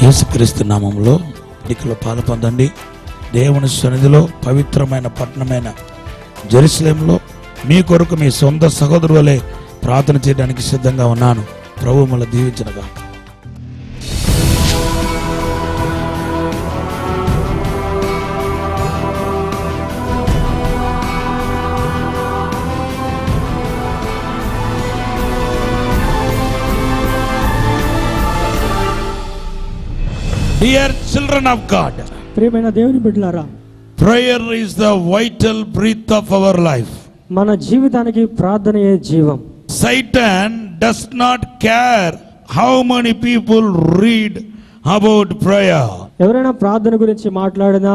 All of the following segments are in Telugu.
యేసుక్రీస్తు నామములో ఎన్నికలో పాలుపొందండి. దేవుని సన్నిధిలో పవిత్రమైన పట్టణమైన జెరూసలేంలో మీ కొరకు మీ సొంత సహోదరులే ప్రార్థన చేయడానికి సిద్ధంగా ఉన్నాను. ప్రభువు మిమ్మల్ని దీవించునుగా. Dear children of God, ప్రియమైన దేవుని బిడ్డలారా, prayer is the vital breath of our life. మన జీవితానికి ప్రార్థనయే జీవం. Satan does not care how many people read about prayer. ఎవరైనా ప్రార్థన గురించి మాట్లాడినా,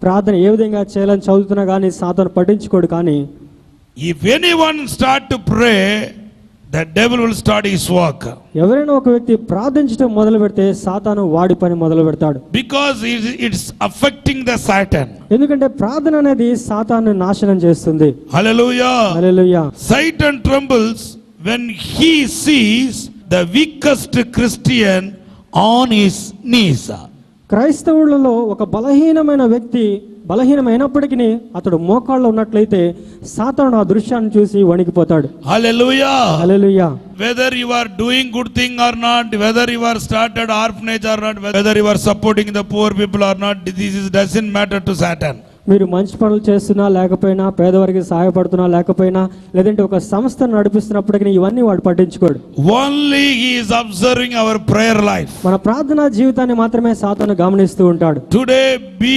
ప్రార్థన ఏ విధంగా చేయాలని చదువుతున్నా కానీ సాతాను పట్టించుకోడు. కానీ If anyone start to pray, the devil will start his work. ఎవరైనా ఒక వ్యక్తి ప్రార్థించడం మొదలు పెడితే సాతాను వాడి పని మొదలు పెడతాడు. Because it's affecting the Satan. ఎందుకంటే ప్రార్థన అనేది సాతాను నాశనం చేస్తుంది. Hallelujah. Hallelujah. Satan trembles when he sees the weakest Christian on his knees. క్రైస్తవులలో ఒక బలహీనమైన వ్యక్తి బలహీనమైనప్పటికీ అతడు మోకాళ్ళలో ఉన్నట్లయితే సాతాను ఆ దృశ్యాన్ని చూసి వణికిపోతాడు. Hallelujah. Hallelujah. Whether you are doing good thing or not, whether you are started orphanage or not, whether you are supporting the poor people or not, doesn't matter to Satan. మీరు మంచి పనులు చేస్తున్నా లేకపోయినా, పేదవారికి సహాయపడుతున్నా లేకపోయినా, లేదంటే ఒక సంస్థను నడిపిస్తున్నప్పటికీ ఇవన్నీ వాడు పట్టించుకోడు. Only he is observing our prayer life. మన ప్రార్థనా జీవితాన్ని మాత్రమే సాతాను గమనిస్తూ ఉంటాడు. Today be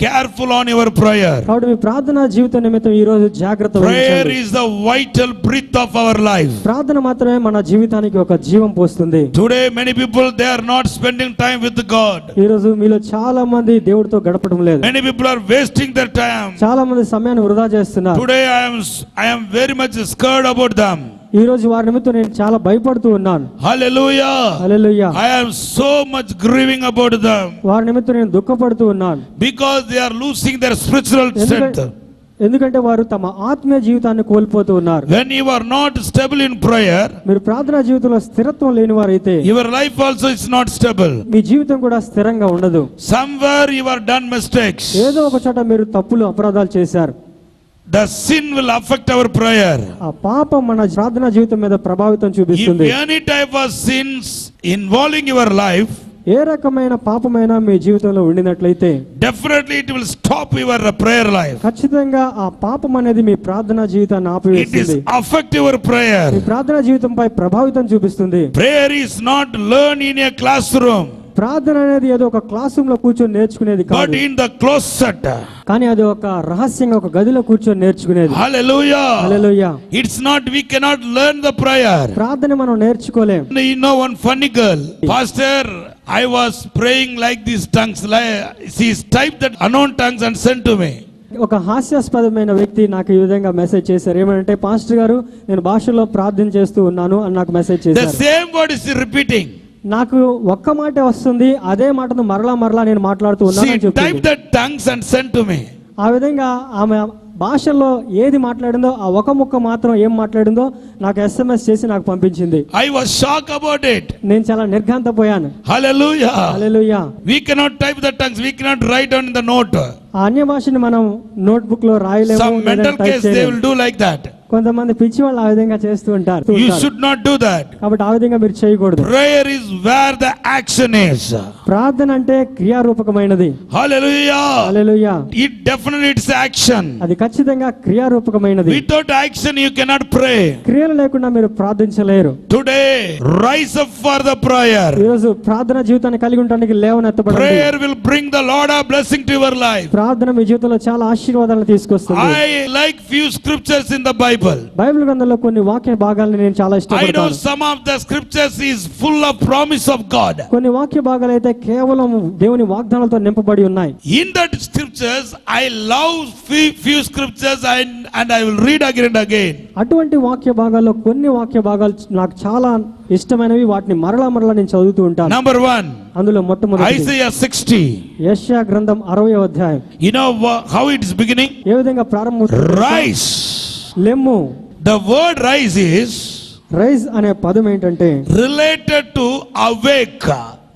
careful on your prayer. కాబట్టి మీ ప్రార్థనా జీవితం నిమిత్తం ఈ రోజు జాగ్రత్త Prayer వహించండి. is the vital breath of our life. ప్రార్థన మాత్రమే మన జీవితానికి ఒక జీవం పోస్తుంది. Today many people, they are not spending time with God. ఈ రోజు మీలో చాలా మంది దేవుడితో గడపడం లేదు. Many people are wasting their time. చాలా మంది సమయాన్ని వృధా చేస్తున్నారు. Today I am very much scared about them. ఈ రోజు వారి నిమిత్తం నేను చాలా భయపడుతూ ఉన్నాను. Hallelujah. Hallelujah. I am so much grieving about them వారి నిమిత్తం నేను దుఃఖపడుతూ ఉన్నాను. because they are losing their spiritual strength. ఎందుకంటే వారు తమ ఆత్మీయ జీవితాన్ని కోల్పోతూ ఉన్నారు. When you are not stable in prayer, మీరు ప్రార్థనా జీవితంలో స్థిరత్వం లేని వారైతే your life also is not stable. మీ జీవితం కూడా స్థిరంగా ఉండదు. Somewhere you have done mistakes. ఏదో ఒక చోట మీరు తప్పులు అపరాధాలు చేశారు. The sin will affect our prayer. ఆ పాపం మన ప్రార్థనా జీవితం మీద ప్రభావితం చూపిస్తుంది. If any type of sins involving your life, ఏ రకమైన పాపమైనా మీ జీవితంలో ఉండినట్లయితే definitely it will stop your prayer life. ఖచ్చితంగా ఆ పాపం అనేది మీ ప్రార్థనా జీవితాన్ని It ఆపివేస్తుంది. is affect your me prayer. ప్రార్థనా జీవితంపై ప్రభావితం చూపిస్తుంది. Prayer is not learned in a classroom, ప్రార్థన అనేది ఏదో ఒక క్లాస్ రూమ్ లో కూర్చొని నేర్చుకునేది but కాదు. in the closet. కానీ అది ఒక రహస్యంగా ఒక గదిలో కూర్చొని నేర్చుకునేది. Hallelujah. Hallelujah. It's not, we cannot learn the prayer. ప్రార్థన మనం నేర్చుకోలేం. You know one funny girl, Pastor, I was praying like these tongues, she's typed that unknown tongues and sent to me. ఒక హాస్యాస్పదమైన వ్యక్తి నాకు ఈ విధంగా మెసేజ్ చేశారు. ఏమంటే, పాస్టర్ గారు నేను భాషలో ప్రార్థన చేస్తూ ఉన్నాను అని నాకు మెసేజ్ The చేశారు. same word is repeating. నాకు ఒక్క మాటే వస్తుంది, అదే మాటను మరలా నేను మాట్లాడుతూ ఉన్నాను She అని చెప్పింది. typed the tongues and sent to me. ఆ విధంగా ఆమె భాషలో ఏది మాట్లాడిందో ఆ ఒక ముక్క మాత్రం ఏం మాట్లాడిందో నాకు SMS చేసి నాకు పంపించింది. I was shocked about it. నేను చాలా నిర్ఘాంతపోయాను. Hallelujah. Hallelujah. We cannot type the tongues, we cannot write down in the note. ఆ అన్య భాషని మనం నోట్బుక్ లో రాయలేము. Some mental case they will do like that. కొంతమంది పిచ్చి వాళ్ళు ఆ విధంగా చేస్తూ ఉంటారు. You should not do that. కాబట్టి ఆ విధంగా మీరు చేయకూడదు. Prayer is where the action is. ప్రార్థన అంటే క్రియారూపకమైనది. Hallelujah. Hallelujah. It definitely it's action. అది ఖచ్చితంగా క్రియారూపకమైనది. Without action you cannot pray. క్రియలు లేకుండా మీరు ప్రార్థించలేరు. Today rise up for the prayer. ఈ రోజు ప్రార్థన జీవితాన్ని కలిగి ఉండడానికి లేవనెత్తబడండి. Prayer will bring the Lord a blessing to your life. ప్రార్థన మీ జీవితంలో చాలా ఆశీర్వాదాలను తీసుకొస్తుంది. I like few scriptures in the Bible. Bible గ్రంథంలో కొన్ని వాక్య భాగాలను నేను చాలా I know ఇష్టపడతాను. some of the scriptures is full of promise of God. కొన్ని వాక్య భాగాలు అయితే కేవలం దేవుని వాగ్దానాలతో నింపబడి ఉన్నాయి. In that scriptures I love few scriptures and I will read again and again. అటువంటి వాక్య భాగాల్లో కొన్ని వాక్య భాగాలు నాకు చాలా ఇష్టమైనవి. వాటిని మరలా నేను చదువుతూ ఉంటాను. Number 1, అందులో మొట్టమొదటి Isaiah 60. యెషయా గ్రంథం 60వ అధ్యాయం. You know how it is beginning? ఏ విధంగా ప్రారంభం? Rise. లెమ్ము. The word rise is rise అనే పదం ఏంటంటే related to awake.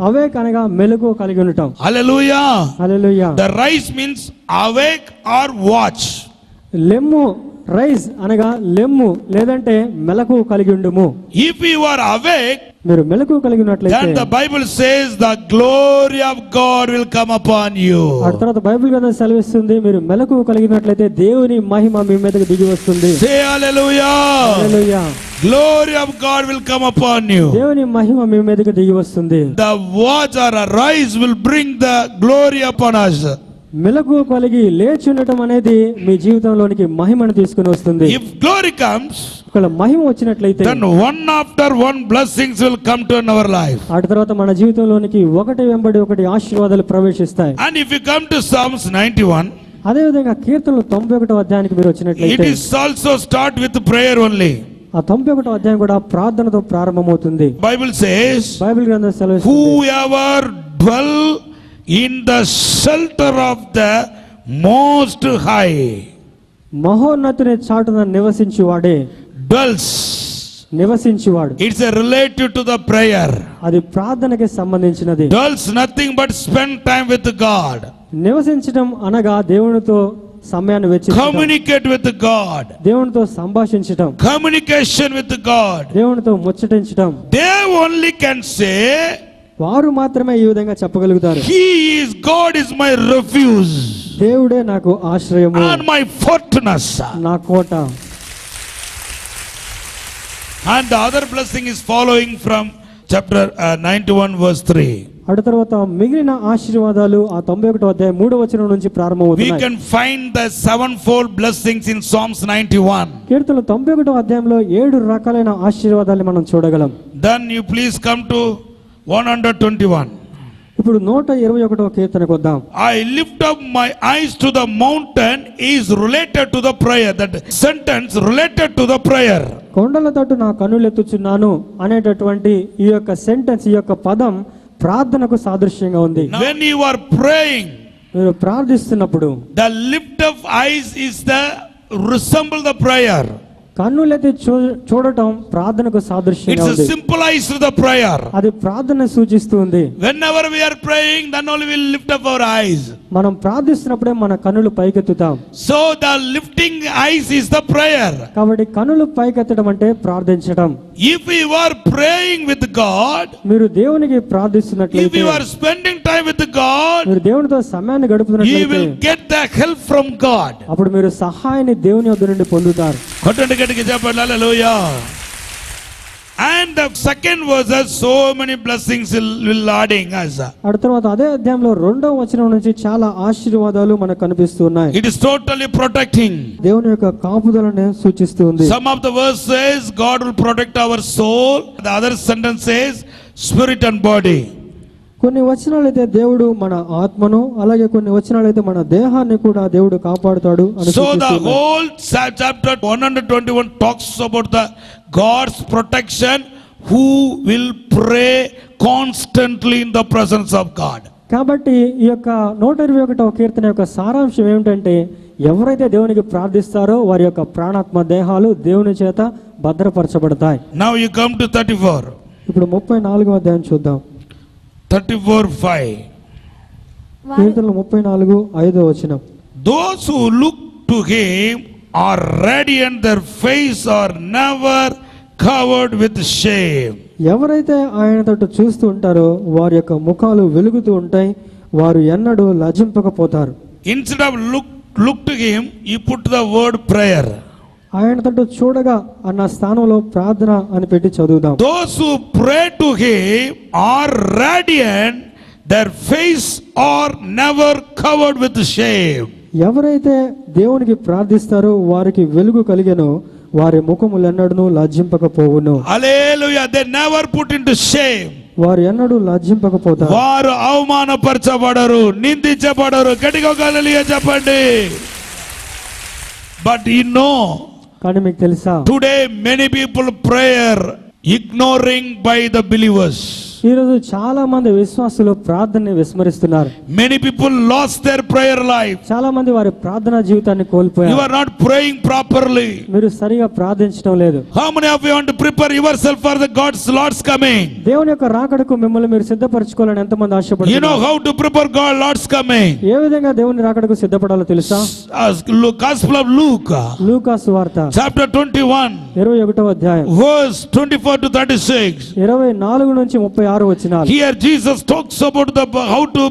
అవేక్ అనగా మెలకువ కలిగి ఉండటం. Hallelujah. Hallelujah. The rise means awake or watch. లెమ్ము, రైజ్ అనగా లెమ్ము లేదంటే మెలకువ కలిగి ఉండుము. If you are awake, మీరు మెలకువ కలిగి ఉన్నట్లయితే then the Bible says the glory of God will come upon you. ఆ తర్వాత బైబిల్ గ్రంథం సెలవిస్తుంది, మీరు మెలకువ కలిగినట్లయితే దేవుని మహిమ మీ మీదకి దిగి వస్తుంది. Say hallelujah. Hallelujah. Glory of God will come upon you. దేవుని మహిమ మీ మీదకి దిగి వస్తుంది. The watch or arise will bring the glory upon us. మెలకువ కలిగి లేచి ఉండటం అనేది మీ జీవితంలోనికి మహిమను తీసుకుని వస్తుంది. If glory comes, ఒకవేళ మహిమ వచ్చినట్లయితే then one after one blessings will come to our life. ఆ తర్వాత మన జీవితంలోనికి ఒకటి వెంబడి ఒకటి ఆశీర్వాదాలు ప్రవేశిస్తాయి. And if you come to Psalms 91, అదే విధంగా కీర్తనలు 91వ అధ్యాయానికి మీరు it వచ్చినట్లయితే is also start with prayer only. ఆ 91వ అధ్యాయం కూడా ప్రార్థనతో ప్రారంభమవుతుంది. Bible says, బైబిల్ గ్రంథం సెలవిస్తుంది, whoever dwell in the shelter of the most high, మహోన్నతుని చాటున నివసించువాడే, dwells. నివసించువాడు. It's a relative to the prayer. అది ప్రార్థనకి సంబంధించినది. Dwells nothing but spend time with God. నివసించడం అనగా దేవునితో సమయాన్ని వెచ్చించడం, Communicate with God. దేవునితో సంభాషించడం, Communication with God. దేవునితో ముచ్చటించడం. They only can say, వారు మాత్రమే ఈ విధంగా చెప్పగలుగుతారు, God is my refuge దేవుడే నాకు ఆశ్రయము, and my fortress. నా కోట. And the other blessing is following from chapter 91 verse 3. అటు తర్వాత మిగిలిన ఆశీర్వాదాలు ఆ 91వ అధ్యాయం 3వ వచనం నుంచి We ప్రారంభమవుతున్నాయి. can find the sevenfold blessings in Psalms 91. కీర్తనలు 91వ అధ్యాయంలో 7 రకాలైన ఆశీర్వాదాలు మనం చూడగలం. Then you please come to 121. ఇప్పుడు 121వ కీర్తనకు వద్దాం. I lift up my eyes to the mountain is related to the prayer. That sentence related to the prayer. కొండల తట్టు నా కన్నులెత్తుచున్నాను అనేటటువంటి ఈ యొక్క సెంటెన్స్, ఈ యొక్క పదం ప్రార్థనకు సాదృశ్యంగా ఉంది. When you are praying, మీరు ప్రార్థిస్తున్నప్పుడు the lift of eyes is the resemble the prayer. కన్నులెత్తి చూడటం ప్రార్థనకు సాదృశ్యంగా It's a ఉంది. symbolize the prayer. అది ప్రార్థన సూచిస్తుంది. Whenever we are praying, then only we will lift up our eyes. మనం ప్రార్థిస్తున్నప్పుడే మన కన్నులు పైకెత్తుతాం. So the lifting eyes is the prayer. కాబట్టి కన్నులు పైకెత్తడం అంటే ప్రార్థించడం. If you are praying with God, మీరు దేవునికి if ప్రార్థిస్తున్నట్లయితే, you are spending time with God, మీరు దేవునితో సమయాన్ని you గడుపుతున్నట్లయితే will get the help from God. అప్పుడు మీరు సహాయాన్ని దేవుని వద్ద నుండి పొందుతారు. కొట్టండి గట్టిగా చెప్పండి హల్లెలూయా. And the second verse has so many blessings will adding us. ఆ తర్వాత అదే అధ్యాయంలో 2వ వచనం నుంచి చాలా ఆశీర్వాదాలు మనకు కనిపిస్తున్నాయి. It is totally protecting. దేవుని యొక్క కాపుదలను సూచిస్తుంది. Some of the verse says God will protect our soul. The other sentence says spirit and body. కొన్ని వచనాలు అయితే దేవుడు మన ఆత్మను, అలాగే కొన్ని వచనాలు అయితే మన దేహాన్ని కూడా దేవుడు కాపాడుతాడు అని So the సూచిస్తున్నాయి. whole chapter 121 talks about the God's protection who will pray constantly in the presence of God. కాబట్టి ఈ యొక్క 121వ కీర్తన యొక్క సారాంశం ఏమిటంటే, ఎవరైతే దేవునికి ప్రార్థిస్తారో వారి యొక్క ప్రాణాత్మ దేహాలు దేవుని చేత భద్రపరచబడతాయి. Now you come to 34. ఇప్పుడు 34వ అధ్యాయం చూద్దాం. 34:5. కీర్తనలు 34:5 వచనం. Those who look to him are radiant, their face are never covered with shame. ఎవరైతే ఆయన తట్టు చూస్తూ ఉంటారో వారి యొక్క ముఖాలు వెలుగుతూ ఉంటాయి, వారు ఎన్నడూ లజ్జింపకపోతారు. Instead of look to him, you put the word prayer. ఆయన తట్టు చూడగా అన్న స్థానంలో ప్రార్థన అని పెట్టి చదువుదాం. Those who pray to him are radiant, their face are never covered with shame. ఎవరైతే దేవునికి ప్రార్థిస్తారో వారికి వెలుగు కలిగెను, వారి ముఖములు ఎన్నడూ లజ్జింపకపోవును. Hallelujah. They never put into shame. వారు ఎన్నడూ లజ్జింపకపోతారు. వారు అవమానపరచబడరు, నిందించబడరు. గట్టిగా హల్లెలూయా చెప్పండి. But you know, కానీ మీకు తెలుసా, today many people prayer ignoring by the believers. ఈ రోజు చాలా మంది విశ్వాసులు ప్రార్థనని విస్మరిస్తున్నారు. Many people lost their prayer life. చాలా మంది వారి ప్రార్థనా జీవితాన్ని You కోల్పోయారు. are not praying properly. మీరు సరిగా ప్రార్థించడం లేదు. How many of you want to prepare yourself for the God's Lord's coming? దేవుని యొక్క రాకడకు మిమ్మల్ని మీరు సిద్ధపరచుకోవాలని ఎంతమంది You know ఆశపడుతున్నారు? how to prepare God Lord's coming? ఏ విధంగా దేవుని రాకడకు సిద్ధపడాలో తెలుసా? Gospel of Luke, లూకాసు వార్త chapter 21, 21వ అధ్యాయం verse 24 to 36. 24 నుంచి 36 వచనాలు. Here Jesus talks about how to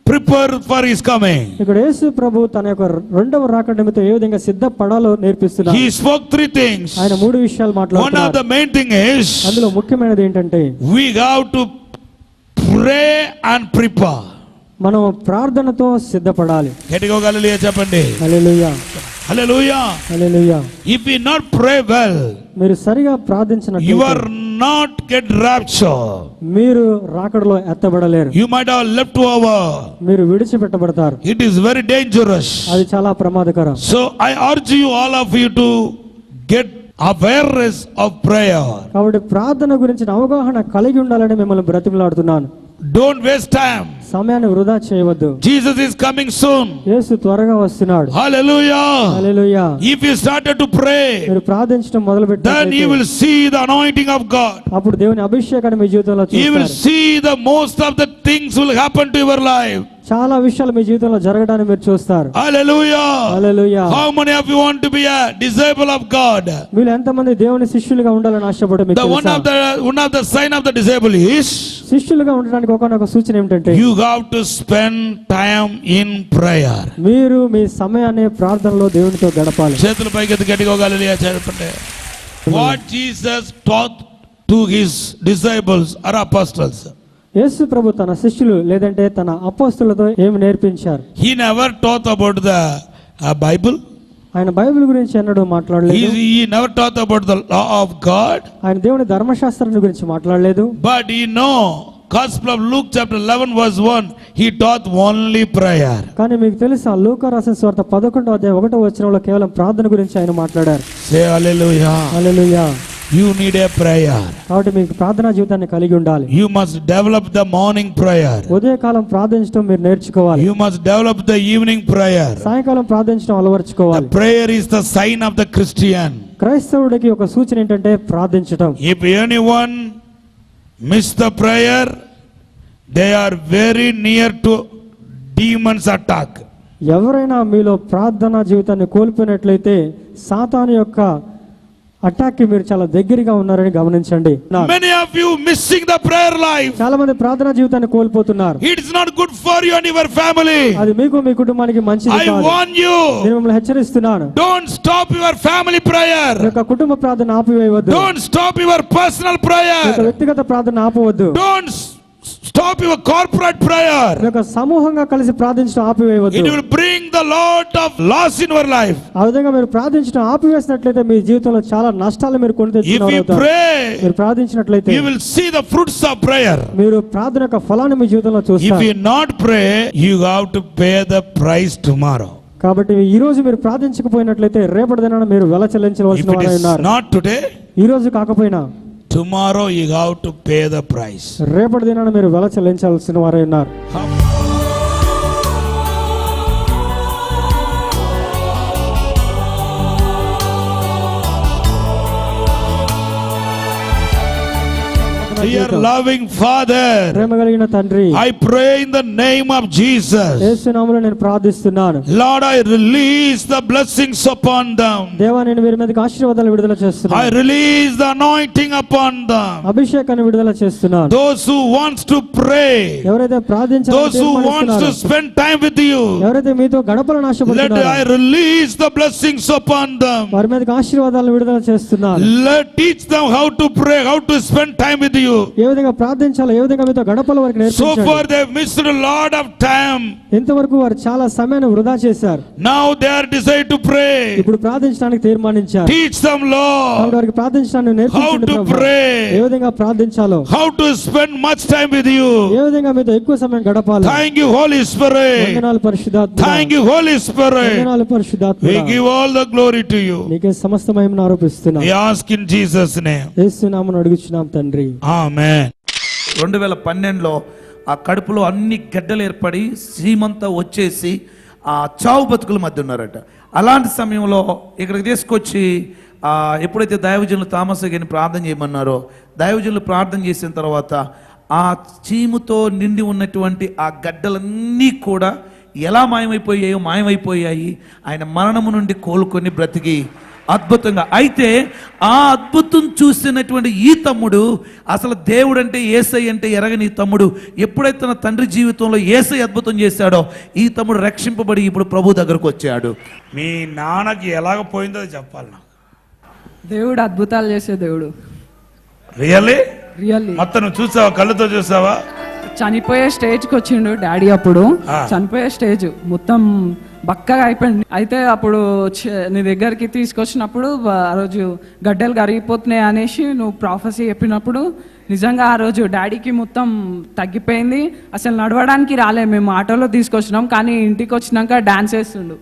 prepare for his coming. ఇక్కడ యేసు ప్రభు తన యొక్క రెండవ రాకడ నిమిత్తం ఏ విధంగా సిద్ధపడాలో నేర్పిస్తున్నారు. He spoke three things. ఆయన 3 విషయాలు One of మాట్లాడుతున్నారు. the main thing is అందులో ముఖ్యమైనది ఏంటంటే we have to pray and prepare. మనం ప్రార్థనతో సిద్ధపడాలి. గట్టిగా హల్లెలూయా చెప్పండి. హల్లెలూయా Hallelujah. Hallelujah. If we not pray well, మీరు సరిగా you ప్రార్థించినట్లయితే are not get rapture. మీరు రాకడలో ఎత్తబడలేరు. You might have left over. మీరు విడిచిపెట్టబడతారు. It is very dangerous. అది చాలా ప్రమాదకరం. So I urge you all of you to get awareness of prayer. కాబట్టి ప్రార్థన గురించిన అవగాహన కలిగి ఉండాలని మిమ్మల్ని బ్రతిమలాడుతున్నాను. Don't waste time. సమయాన్ని వృధా చేయవద్దు. Jesus is coming soon. యేసు త్వరగా వస్తున్నాడు. Hallelujah. Hallelujah. If you started to pray, మీరు ప్రార్థించడం మొదలు then పెట్టినట్లయితే you will see the anointing of God. అప్పుడు దేవుని అభిషేకాన్ని మీ జీవితంలో You will చూస్తారు. see the most of the things will happen to your life. చాలా విషయాలు మీ జీవితంలో జరగడాన్ని మీరు చూస్తారు. Hallelujah. Hallelujah. How many of you want to be a disciple of God? మీరు ఎంతమంది దేవుని శిష్యులుగా ఉండాలని ఆశపడే మీకు The one తెలుసా? of the sign of the disciple is శిష్యులుగా ఉండడానికి ఒకనొక సూచన ఏమిటంటే you have to spend time in prayer. మీరు మీ సమయాన్ని ప్రార్థనలో దేవునితో గడపాలి. చేతుల పైకి గట్టిగా హల్లెలూయా చెప్పండి. What Jesus taught to his disciples or apostles, యేసు ప్రభు తన శిష్యులు లేదంటే తన అపోస్తులతో ఏమి నేర్పించారు? he never taught about the Bible. ఆయన బైబిల్ గురించి ఎన్నడూ మాట్లాడలేదు. He never taught about the law of God. ఆయన దేవుని ధర్మశాస్త్రాన్ని గురించి మాట్లాడలేదు. But you know, Gospel of Luke chapter 11 verse 1, he taught only prayer. కానీ మీకు తెలుసా లూకా రాసిన సువార్త 11వ అధ్యాయం 1వ వచనంలో కేవలం ప్రార్థన గురించి ఆయన మాట్లాడారు. Say hallelujah. Hallelujah. You need a prayer. కాబట్టి మీకు ప్రార్థనా జీవితాన్ని కలిగి ఉండాలి. You must develop the morning prayer. ఉదయకాలం ప్రార్థించడం మీరు నేర్చుకోవాలి. You must develop the evening prayer. సాయంకాలం ప్రార్థించడం The అలవర్చుకోవాలి. prayer is the sign of the Christian. క్రైస్తవుడికి ఒక సూచన ఏంటంటే ప్రార్థించడం. If anyone miss the prayer, they are very near to demons attack. ఎవరైనా మీలో ప్రార్థనా జీవితాన్ని కోల్పోయినట్లయితే సాతాను యొక్క అటాక్ కి మీరు చాలా దగ్గరగా ఉన్నారని గమనించండి. Many of you missing the prayer life. చాలా మంది ప్రార్థనా జీవితాన్ని కోల్పోతున్నారు. It is not good for you and your family. అది మీకు మీ కుటుంబానికి మంచిది I కాదు. warn you. నేను మిమ్మల్ని హెచ్చరిస్తున్నాను. Don't stop your family me prayer. యొక్క కుటుంబ ప్రార్థన ఆపివేయవద్దు. Don't stop your personal మీ యొక్క prayer. వ్యక్తిగత ప్రార్థన ఆపవద్దు. Don't stop your corporate prayer. మీ యొక్క సమూహంగా కలిసి ప్రార్థించడం ఆపివేయవద్దు. It will bring the lot of loss in your life. ఆ విధంగా మీరు ప్రార్థించడం ఆపివేసినట్లయితే మీ జీవితంలో చాలా నష్టాలు మీరు కొని If you తెచ్చుకుంటారు. pray, మీరు ప్రార్థించినట్లయితే you will see the fruits of prayer. మీరు ప్రార్థన యొక్క ఫలాన్ని మీ జీవితంలో If చూస్తారు. you not pray, you have to pay the price tomorrow. కాబట్టి ఈ రోజు మీరు ప్రార్థించకపోయినట్లయితే రేపటి దినాన మీరు వెల If చెల్లించవలసిన it వారై is ఉన్నారు. not today, ఈ రోజు కాకపోయినా tomorrow you have to pay the price. రేపటి దినాన మీరు వెల చెల్లించాల్సిన వారై ఉన్నారు. Dear loving Father, ప్రేమ కలిగిన తండ్రి, I pray in the name of Jesus. యేసు నామములో నేను ప్రార్థిస్తున్నాను. Lord, I release the blessings upon them. దేవా నేను వీరి మీదకి ఆశీర్వాదాలు విడుదల I చేస్తున్నాను. release the anointing upon them. అభిషేకాన్ని విడుదల చేస్తున్నాను. Those who wants to pray, ఎవరైతే those ప్రార్థించాలని who wants to తీర్మానిస్తున్నారో, spend time with you, ఎవరైతే మీతో గడపాలని let ఆశపడుతున్నారో I release the blessings upon them. వారి మీదకి ఆశీర్వాదాలను విడుదల చేస్తున్నాను. Let teach them how to pray, how to spend time with you. ఏ విధంగా ప్రార్థించాలో, ఏ విధంగా మీతో గడపాలో వారికి So నేర్పించండి. far they have missed a lot of time. ఇంతవరకు వారు చాలా సమయాన్ని వృధా చేశారు. Now they are decided to pray. ఇప్పుడు ప్రార్థించడానికి తీర్మానించారు. Teach them, Lord, కాబట్టి వారికి ప్రార్థించడానికి how నేర్పించండి to ప్రభువా. pray, ఏ విధంగా ప్రార్థించాలో, how to spend much time with you. ఏ విధంగా మీతో ఎక్కువ సమయం గడపాలి. Thank you, Holy Spirit. వందనాలు పరిశుద్ధాత్మ. Thank you, Holy Spirit. వందనాలు పరిశుద్ధాత్మ. We give all the glory to you. నీకే సమస్త మహిమను ఆరోపిస్తున్నాం. We ask in Jesus' name. యేసు నామమున అడుగుచున్నాం తండ్రి. Amen. 2012లో ఆ కడుపులో అన్ని గడ్డలు ఏర్పడి సీమంతా వచ్చేసి ఆ చావు బతుకుల మధ్య ఉన్నారట. అలాంటి సమయంలో ఇక్కడికి తీసుకొచ్చి ఎప్పుడైతే దైవజనులు థామస్ గారిని ప్రార్థన చేయమన్నారో, దైవజనులు ప్రార్థన చేసిన తర్వాత ఆ చీముతో నిండి ఉన్నటువంటి ఆ గడ్డలన్నీ కూడా ఎలా మాయమైపోయాయి. ఆయన మరణము నుండి కోలుకొని బ్రతికి అద్భుతంగా. అయితే ఆ అద్భుతం చూసినటువంటి ఈ తమ్ముడు, అసలు దేవుడు అంటే యేసయ్య అంటే ఎరగని తమ్ముడు, ఎప్పుడైతే తన తండ్రి జీవితంలో యేసయ్య అద్భుతం చేశాడో ఈ తమ్ముడు రక్షింపబడి ఇప్పుడు ప్రభు దగ్గరకు వచ్చాడు. మీ నాన్నకి ఎలాగ పోయిందో చెప్పాలి నాకు. దేవుడు అద్భుతాలు చేసే దేవుడు. రియల్లీ మొత్తం నువ్వు చూసావా? కళ్ళతో చూసావా? చనిపోయే స్టేజ్కి వచ్చిండు డాడీ. అప్పుడు చనిపోయే స్టేజ్ మొత్తం బక్కగా అయిపోయింది. అయితే అప్పుడు నీ దగ్గరికి తీసుకొచ్చినప్పుడు ఆ రోజు గడ్డలు కరిగిపోతున్నాయి అనేసి నువ్వు ప్రాఫెసీ చెప్పినప్పుడు నిజంగా ఆ రోజు డాడీకి మొత్తం తగ్గిపోయింది. అసలు నడవడానికి రాలే. మేము ఆటోలో తీసుకొచ్చినాం, కానీ ఇంటికి వచ్చినాక డాన్స్ వేస్తుండు.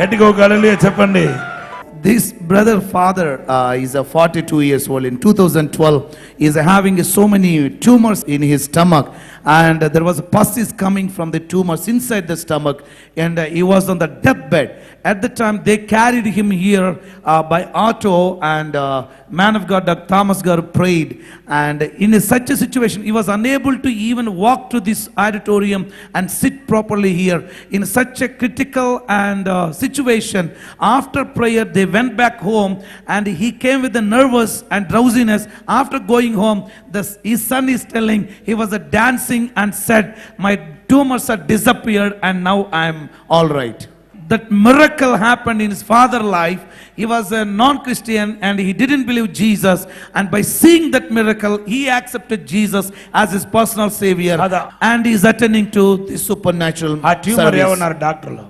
గట్టిగా చెప్పండి. This brother father is 42 years old. In 2012 he is having so many tumors in his stomach, and there was pus is coming from the tumors inside the stomach, and he was on the deathbed. At the time they carried him here by auto, and man of God Dr. Thomas Garu prayed, and in such a situation he was unable to even walk to this auditorium and sit properly here. In such a critical and situation, after prayer they went back home, and he came with the nervous and drowsiness. After going home, his son is telling, he was dancing and said, my tumors are disappeared and now I am all right. That miracle happened in his father's life. He was a non-Christian and he didn't believe Jesus, and by seeing that miracle he accepted Jesus as his personal savior, and he is attending to the supernatural service. డాక్టర్లు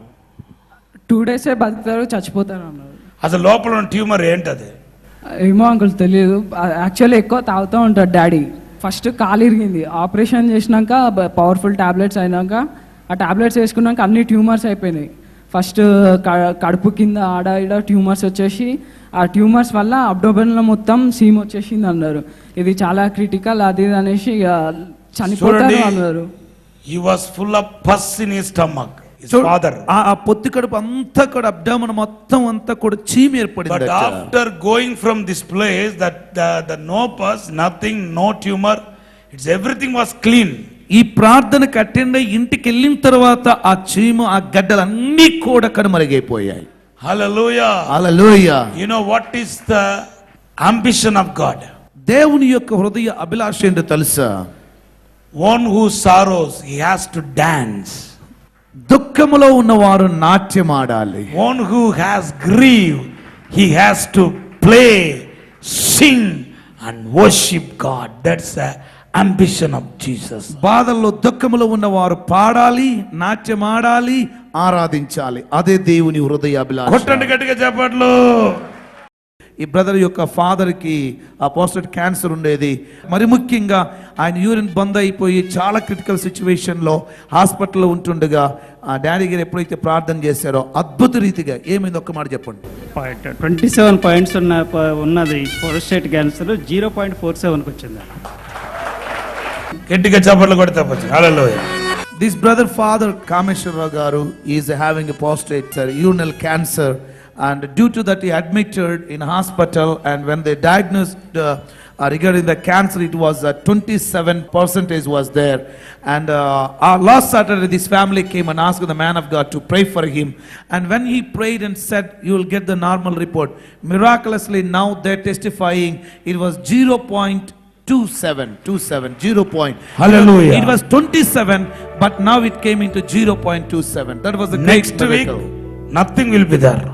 2 days బతుకుతారు, చచ్చిపోతారు అన్నారు. అసలు లోపల ఉన్న ట్యూమర్ ఏంటది? ఏమో అంకుల్ తెలియదు. యాక్చువల్లీ ఎక్కువ తాగుతూ ఉంటాడు డాడీ. ఫస్ట్ కాలు ఇరిగింది, ఆపరేషన్ చేసినాక పవర్ఫుల్ టాబ్లెట్స్ అయినాక ఆ టాబ్లెట్స్ వేసుకున్నాక అన్ని ట్యూమర్స్ అయిపోయినాయి. ఫస్ట్ కడుపు కింద ఆడ ఈడ ట్యూమర్స్ వచ్చేసి ఆ ట్యూమర్స్ వల్ల అబ్డోమెన్లో మొత్తం సీమ్ వచ్చేసింది అన్నారు. ఇది చాలా క్రిటికల్ అది అనేసి చనిపోతారు అన్నారు. He was full of pus in his stomach. His father. ఆ పొత్తి కడుపు అంతా కూడా అబ్డామన్ మొత్తం అంతా కూడా చీమ ఏర్పడింది. But after going from this place, that the no pus, nothing, no tumor, it's everything was clean. ఈ ప్రార్థనకు అటెండ్ అయ్యి ఇంటికి వెళ్ళిన తర్వాత ఆ చీమ ఆ గడ్డలన్నీ కూడా కనుమరుగైపోయాయి. Hallelujah. Hallelujah. You know what is the ambition of God? దేవుని యొక్క హృదయ అభిలాష ఏంటో తెలుసా? One who sorrows, he has to dance. దుఃఖములో ఉన్నవారు నాట్యం ఆడాలి. One who has grief, he has to play, sing and worship God. That's the ambition of Jesus. బాధల్లో దుఃఖములో ఉన్నవారు పాడాలి, నాట్యం ఆడాలి, ఆరాధించాలి. అదే దేవుని హృదయ అభిలాష. కొట్టండి గట్టిగా చెప్పట్లు. ఈ బ్రదర్ యొక్క ఫాదర్కి ఆ ప్రోస్టేట్ క్యాన్సర్ ఉండేది. మరి ముఖ్యంగా ఆయన యూరిన్ బంద్ అయిపోయి చాలా క్రిటికల్ సిచ్యువేషన్లో హాస్పిటల్లో ఉంటుండగా ఆ డాడీ గారు ఎప్పుడైతే ప్రార్థన చేశారో అద్భుత రీతిగా ఏమైంది ఒక్క మాట చెప్పండి. 27 పాయింట్స్ ఉన్నది ప్రోస్టేట్ క్యాన్సర్ 0.47కి వచ్చింది. గట్టిగా చెప్పట్లు కూడా తప్పచ్చు. హల్లెలూయా. This brother father Kameshwara Garu is having a prostate urinary cancer, and due to that he admitted in hospital, and when they diagnosed regarding the cancer, it was 27% was there. And last Saturday this family came and asked the man of God to pray for him, and when he prayed and said you will get the normal report, miraculously now they're testifying it was 0.27. Hallelujah. It was 27, but now it came into 0.27. That was the Next week nothing will be there.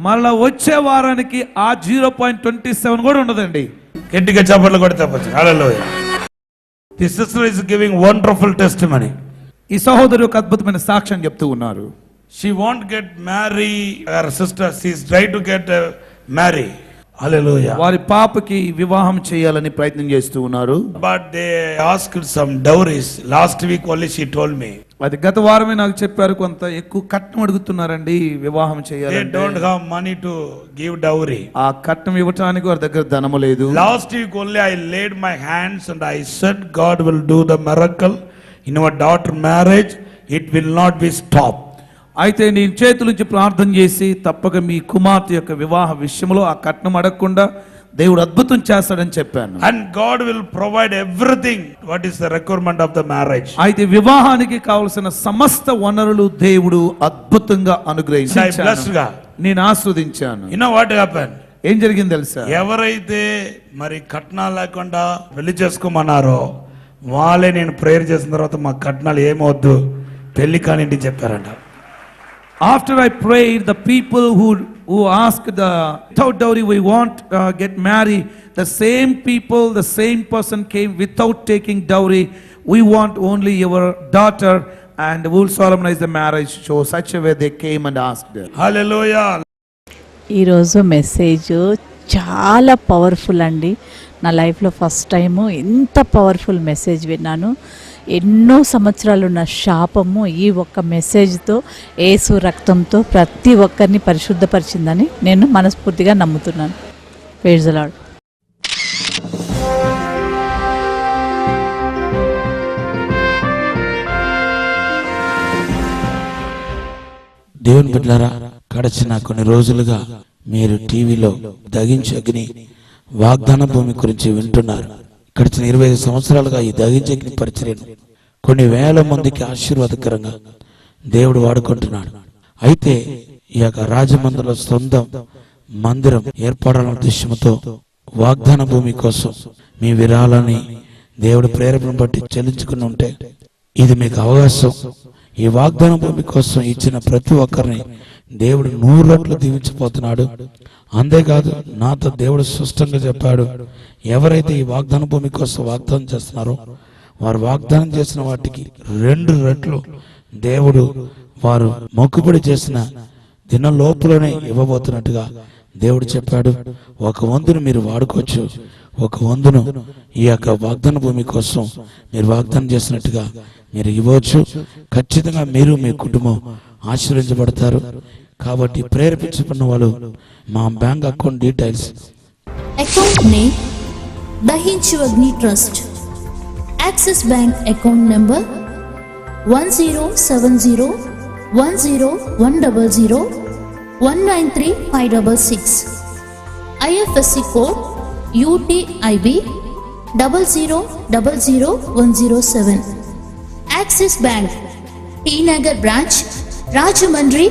మళ్ళా వచ్చే వారానికి ఆ 0.27 కూడా ఉండదండి. గట్టిగా చెప్పట్లు కూడా తప్పచ్చు. హల్లెలూయా. This sister is giving wonderful testimony. ఈ సహోదరు ఒక అద్భుతమైన సాక్ష్యం చెప్తూ ఉన్నారు. She won't get marry her sister. She is trying to get marry. Hallelujah. వారి పాపకి వివాహం చేయాలని ప్రయత్నం చేస్తూ ఉన్నారు. But they asked some dowries. Last week only she told me. అది గత వారమే నాకు చెప్పారు, కొంత ఎక్కువ కట్నం అడుగుతున్నారండి వివాహం They చేయాలంటే. don't have money to give dowry. ఆ కట్నం ఇవ్వటానికి వారి దగ్గర ధనము లేదు. Last week only I laid my hands and I said God will do the miracle in our daughter marriage. It will not be stopped. అయితే నేను చేతులుంచి ప్రార్థన చేసి తప్పక మీ కుమార్తె యొక్క వివాహ విషయంలో ఆ కట్నం అడగకుండా దేవుడు అద్భుతం చేస్తాడని చెప్పాను. And God will provide everything what is the requirement of the marriage. అయితే వివాహానికి కావలసిన సమస్త వనరులు దేవుడు అద్భుతంగా I blessed అనుగ్రహించాడు. God. నేను ఆస్వాదించాను. You know what happened? ఏం జరిగింది తెలుసా? ఎవరైతే మరి కట్నాలు లేకుండా పెళ్లి చేసుకోమన్నారో వాళ్ళే నేను ప్రేయర్ చేసిన తర్వాత మా కట్నాలు ఏమవద్దు పెళ్లి కానింటి చెప్పారంట. After I prayed, the people who asked the without dowry we want get married, the same people, the same person came without taking dowry. We want only your daughter and we'll solemnize the marriage. So such a way they came and asked her. హల్లెలూయా. ఈరోజు మెసేజ్ చాలా పవర్ఫుల్ అండి. నా లైఫ్లో ఫస్ట్ టైము ఎంత పవర్ఫుల్ మెసేజ్ విన్నాను. ఎన్నో సంవత్సరాలున్న శాపము ఈ ఒక్క మెసేజ్తో, యేసు రక్తంతో ప్రతి ఒక్కరిని పరిశుద్ధపరిచిందని నేను మనస్ఫూర్తిగా నమ్ముతున్నాను. Praise the Lord. దేవుని బిడ్డలారా, గడిచిన కొన్ని రోజులుగా మీరు టీవీలో దగించు అగ్ని వాగ్దాన భూమి గురించి వింటున్నారు. గడిచిన 25 సంవత్సరాలుగా ఈ దగించు అగ్ని పరిచర్యను కొన్ని వేల మందికి ఆశీర్వాదకరంగా దేవుడు వాడుకుంటున్నాడు. అయితే ఈ యొక్క రాజమందిరంలో సొంత మందిరం ఏర్పడాలన్న ఉద్దేశంతో వాగ్దాన భూమి కోసం మీ విరాళాన్ని దేవుడు ప్రేరేపణ బట్టి చెల్లించుకుని ఉంటే ఇది మీకు అవకాశం. ఈ వాగ్దాన భూమి కోసం ఇచ్చిన ప్రతి ఒక్కరిని దేవుడు 100 రెట్లు దీవించబోతున్నాడు. అంతేకాదు నాతో దేవుడు స్పష్టంగా చెప్పాడు, ఎవరైతే ఈ వాగ్దాన భూమి కోసం వాగ్దానం చేస్తున్నారో వారు వాగ్దానం చేసిన వాటికి 2 రెట్లు దేవుడు వారు మొక్కుబడి చేసిన దిన లోపులోనే ఇవ్వబోతున్నట్టుగా దేవుడు చెప్పాడు. 1 వంతును మీరు వాడుకోవచ్చు. 1 వంతును ఈ యొక్క వాగ్దాన భూమి కోసం మీరు వాగ్దానం చేసినట్టుగా మీరు ఇవ్వచ్చు. ఖచ్చితంగా మీరు మీ కుటుంబం ఆశీర్వదించబడతారు. కాబట్టి ప్రేరేపించబడిన వాళ్ళు మా bank account details. Account name Dahinchu Agni trust. Axis bank account number 1070101100193566. IFSC code UTIB 0000107. Axis bank T Nagar branch, Rajahmundry,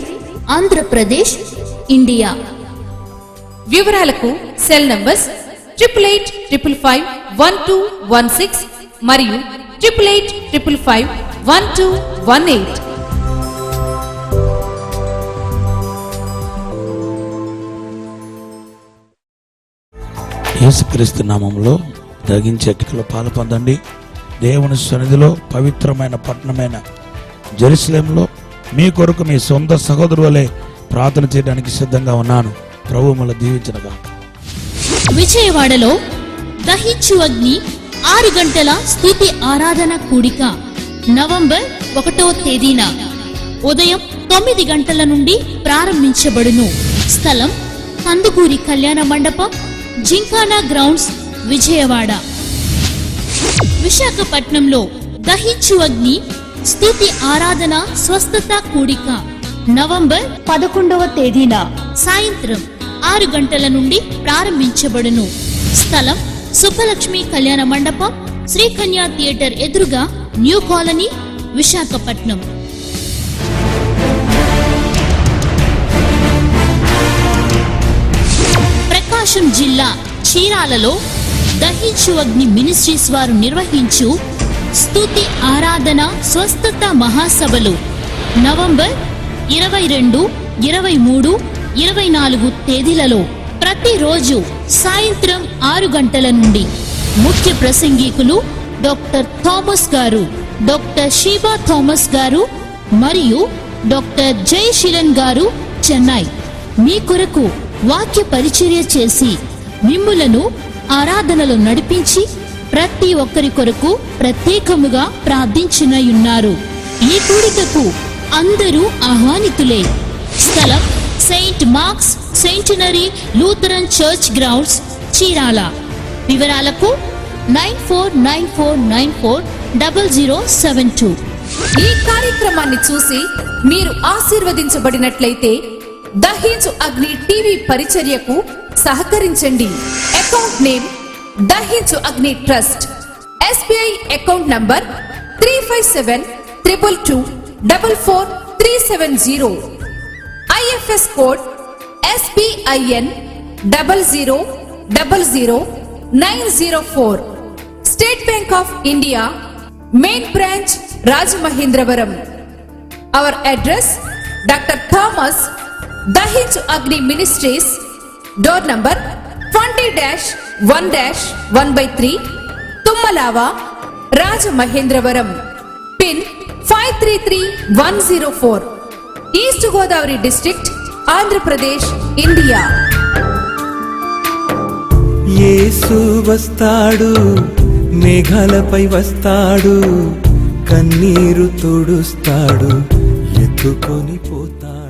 Andhra Pradesh, India. వివరాలకు సెల్ నంబర్స్ 8885551216 మరియు 8885551218. యేసుక్రీస్తు నామములో దగించే అగ్నిలో పాలు పొందండి. దేవుని సన్నిధిలో పవిత్రమైన పట్టణమైన జెరూసలేంలో మీ కొరకు మీ సొంత సహోదరులే ప్రార్థన చేయడానికి సిద్ధంగా ఉన్నాను. ప్రభువు మిమ్మల్ని దీవించునుగా. విజయవాడలో దహించు అగ్ని 6 గంటల స్తుతి ఆరాధన కూడిక నవంబర్ 1వ తేదీన ఉదయం 9 గంటల నుండి ప్రారంభించబడును. స్థలం కందుకూరి కళ్యాణ మండపం, జింకానా గ్రౌండ్స్, విజయవాడ. విశాఖపట్నంలో దహించు అగ్ని స్తుతి ఆరాధన స్వస్థత కూడిక నవంబర్ 11వ తేదీన సాయంత్రం 6 గంటల నుండి ప్రారంభించబడును. స్థలం సుబ్బలక్ష్మి కళ్యాణ మండపం, శ్రీకన్యా థియేటర్ ఎదురుగా, న్యూ కాలనీ, విశాఖపట్నం. ప్రకాశం జిల్లా చీరాలలో దహించు అగ్ని మినిస్ట్రీస్ వారు నిర్వహించు స్తుతి ఆరాధన స్వస్థత మహాసభలు నవంబర్ 22, 23, 24 తేదీలలో ప్రతిరోజు సాయంత్రం 6 గంటల నుండి. ముఖ్య ప్రసంగికులు డాక్టర్ థామస్ గారు, డాక్టర్ షీబా థామస్ గారు మరియు డాక్టర్ జయశీలన్ గారు, చెన్నై. మీ కొరకు వాక్య పరిచర్య చేసి మిమ్ములను ఆరాధనలో నడిపించి ప్రతి ఒక్కరి కొరకు ప్రత్యేకముగా ప్రార్థించునయున్నారు. ఈ కూడికకు అందరూ ఆహ్వానితులే. స్థలం Saint marks centenary Lutheran church grounds, Chirala. వివరాలకు 9494940072. ఈ కార్యక్రమాన్ని చూసి మీరు ఆశీర్వదించబడినట్లయితే దహించు అగ్ని టీవీ పరిచర్యకు సహకరించండి. Account name Dahinchu Agni trust. SBI account number 3572224437. IFS code SBIN 0000904. State Bank of India main branch Rajamahendravaram. Our address doctor Thomas Dahinchu Agni ministries, door number 20-1-1/3, Tummalava, Rajamahendravaram. Pin 533104. East Godavari district, Andhra Pradesh, India. యేసు వస్తాడు, మేఘాలపై వస్తాడు, కన్నీరు తుడుస్తాడు, ఎత్తుకొని పోతాడు.